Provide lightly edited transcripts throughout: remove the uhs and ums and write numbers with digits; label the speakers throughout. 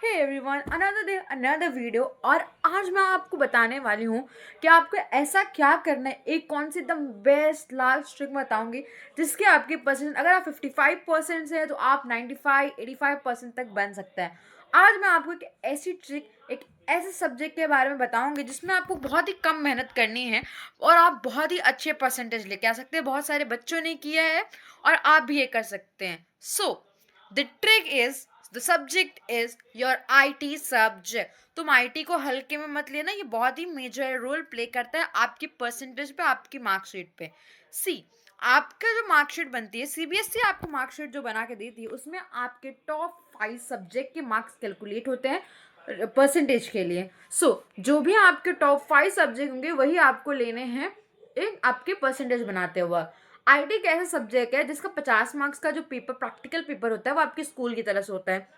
Speaker 1: हे everyone, another day another video. और आज मैं आपको बताने वाली हूँ कि आपको ऐसा क्या करना है। एक कौन सी एकदम बेस्ट लास्ट ट्रिक बताऊंगी जिसके आपके परसेंट, अगर आप 55% से है तो आप 95-85% तक बन सकता है। आज मैं आपको एक ऐसी ट्रिक, एक ऐसे सब्जेक्ट के बारे में बताऊंगी जिसमें आपको बहुत ही कम मेहनत करनी है और आप बहुत ही अच्छे परसेंटेज लेके आ सकते हैं। बहुत सारे बच्चों ने किया है और आप भी ये कर सकते हैं। So the trick is, the subject is your IT subject. तुम आईटी को हल्के में मत लेना, ये बहुत ही मेजर रोल प्ले करता है आपकी परसेंटेज पे, आपकी मार्कशीट पे। सी, आपका जो मार्कशीट बनती है, सीबीएसई आपको मार्कशीट जो बना के देती है उसमें आपके टॉप 5 सब्जेक्ट के मार्क्स कैलकुलेट होते हैं परसेंटेज के लिए। जो भी आपके टॉप 5 सब्जेक्ट होंगे वही आपको लेने हैं एक आपके परसेंटेज बनाते हुए। आईटी एक ऐसा सब्जेक्ट है जिसका 50 मार्क्स का जो पेपर, प्रैक्टिकल पेपर होता है, वो आपके स्कूल की तरह से होता है।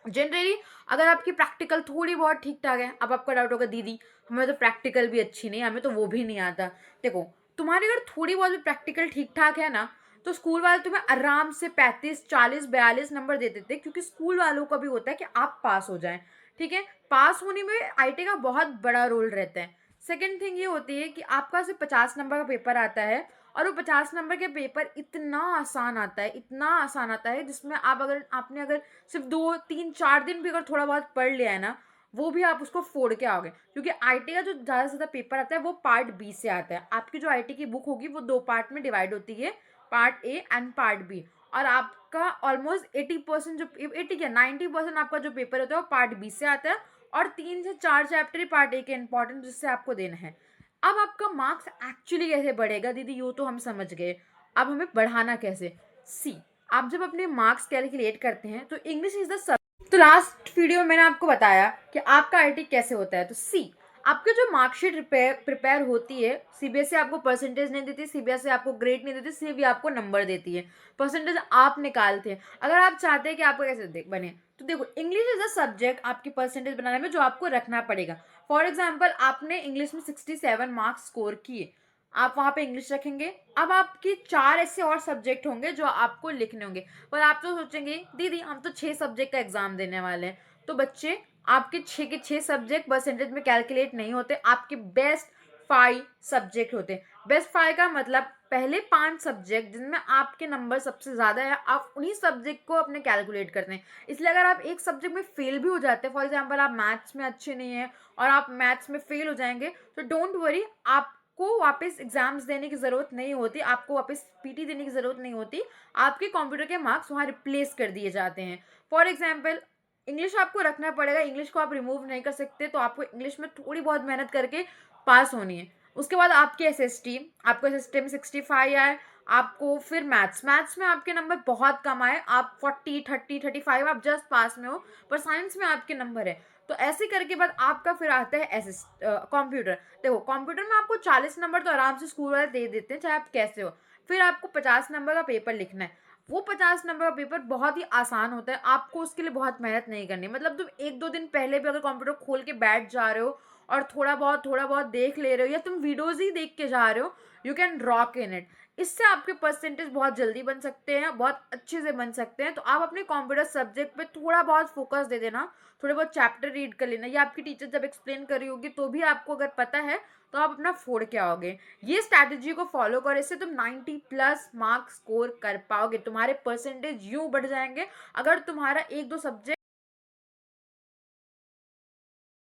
Speaker 1: जनरली अगर आपकी प्रैक्टिकल थोड़ी बहुत ठीक ठाक है, अब आपका डाउट होगा दीदी हमें तो प्रैक्टिकल भी अच्छी नहीं, हमें तो वो भी नहीं आता। देखो, तुम्हारी अगर थोड़ी बहुत भी प्रैक्टिकल ठीक ठाक है ना, तो स्कूल वाले तुम्हें आराम से 35, 40, 42 नंबर दे देते हैं, क्योंकि स्कूल वालों का भी होता है कि आप पास हो जाएं। ठीक है, पास होने में आईटी का बहुत बड़ा रोल रहता है। सेकेंड थिंग ये होती है कि आपका सिर्फ 50 नंबर का पेपर आता है, और वो 50 नंबर के पेपर इतना आसान आता है, इतना आसान आता है, जिसमें आप अगर आपने अगर सिर्फ 2, 3, 4 दिन भी अगर थोड़ा बहुत पढ़ लिया है ना, वो भी आप उसको फोड़ के आओगे। क्योंकि आईटी का जो ज़्यादा से ज़्यादा पेपर आता है वो पार्ट बी से आता है। आपकी जो आईटी की बुक होगी वो 2 पार्ट में डिवाइड होती है, part A and part B. और आपका ऑलमोस्ट 80% जो 80 क्या 90% आपका जो पेपर होता है वो पार्ट बी से आता है, और 3 से 4 चैप्टर ही पार्ट ए के इंपॉर्टेंट जिससे आपको देना है। अब आपका मार्क्स एक्चुअली कैसे बढ़ेगा दीदी, यो तो हम समझ गए। अब हमें बढ़ाना कैसे। सी, आप जब अपने मार्क्स कैलकुलेट करते हैं तो इंग्लिश इज द सब। तो लास्ट वीडियो में मैंने आपको बताया कि आपका आईटी कैसे होता है। तो सी, आपकी जो मार्कशीट प्रिपेयर होती है, सीबीएसई आपको परसेंटेज नहीं देती, सीबीएसई आपको ग्रेड नहीं देती, सीबी आपको नंबर देती है, परसेंटेज आप निकालते हैं। अगर आप चाहते हैं कि आपको कैसे बने, तो देखो, इंग्लिश इज अ सब्जेक्ट आपकी परसेंटेज बनाने में जो आपको रखना पड़ेगा। फॉर एग्जाम्पल, आपने इंग्लिश में 67 मार्क्स स्कोर किए, आप वहाँ पे इंग्लिश रखेंगे। अब आपके 4 ऐसे और सब्जेक्ट होंगे जो आपको लिखने होंगे। पर आप तो सोचेंगे दीदी हम तो 6 सब्जेक्ट का एग्जाम देने वाले हैं। तो बच्चे, आपके 6 के 6 सब्जेक्ट परसेंटेज में कैलकुलेट नहीं होते, आपके बेस्ट 5 सब्जेक्ट होते हैं। बेस्ट 5 का मतलब पहले 5 सब्जेक्ट जिनमें आपके नंबर सबसे ज़्यादा है, आप उन्हीं सब्जेक्ट को अपने कैलकुलेट करते हैं। इसलिए अगर आप एक सब्जेक्ट में फेल भी हो जाते हैं, फॉर एग्जाम्पल आप मैथ्स में अच्छे नहीं हैं और आप मैथ्स में फेल हो जाएंगे, तो डोंट वरी, आपको वापस एग्जाम्स देने की ज़रूरत नहीं होती, आपको वापस पीटी देने की ज़रूरत नहीं होती। आपके कंप्यूटर के मार्क्स वहाँ रिप्लेस कर दिए जाते हैं। फॉर एग्जाम्पल, इंग्लिश आपको रखना पड़ेगा, इंग्लिश को आप रिमूव नहीं कर सकते, तो आपको इंग्लिश में थोड़ी बहुत मेहनत करके पास होनी है। उसके बाद आपकी एसएसटी, आपको एसएसटी में 65 आए, आपको फिर मैथ्स में आपके नंबर बहुत कम आए, आप 40, 30, 35 आप जस्ट पास में हो, पर साइंस में आपके नंबर है। तो ऐसे करके बाद आपका फिर आता है कंप्यूटर। देखो, कंप्यूटर में आपको 40 नंबर तो आराम से स्कूल वाले दे देते हैं, चाहे आप कैसे हो। फिर आपको 50 नंबर का पेपर लिखना है। वो 50 नंबर का पेपर बहुत ही आसान होता है, आपको उसके लिए बहुत मेहनत नहीं करनी। मतलब तुम 1-2 दिन पहले भी अगर कंप्यूटर खोल के बैठ जा रहे हो और थोड़ा बहुत देख ले रहे हो, या तुम वीडियोज ही देख के जा रहे हो, you can rock in it. इससे आपके परसेंटेज बहुत जल्दी बन सकते हैं, बहुत अच्छे से बन सकते हैं। तो आप अपने कंप्यूटर सब्जेक्ट पे थोड़ा बहुत फोकस दे देना, थोड़े बहुत चैप्टर रीड कर लेना, या आपकी टीचर जब एक्सप्लेन कर रही होगी तो भी आपको अगर पता है तो आप अपना फोड़ के आओगे। ये स्ट्रैटेजी को फॉलो करो, इससे तुम 90+ मार्क्स स्कोर कर पाओगे, तुम्हारे परसेंटेज यूं बढ़ जाएंगे। अगर तुम्हारा 1-2 सब्जेक्ट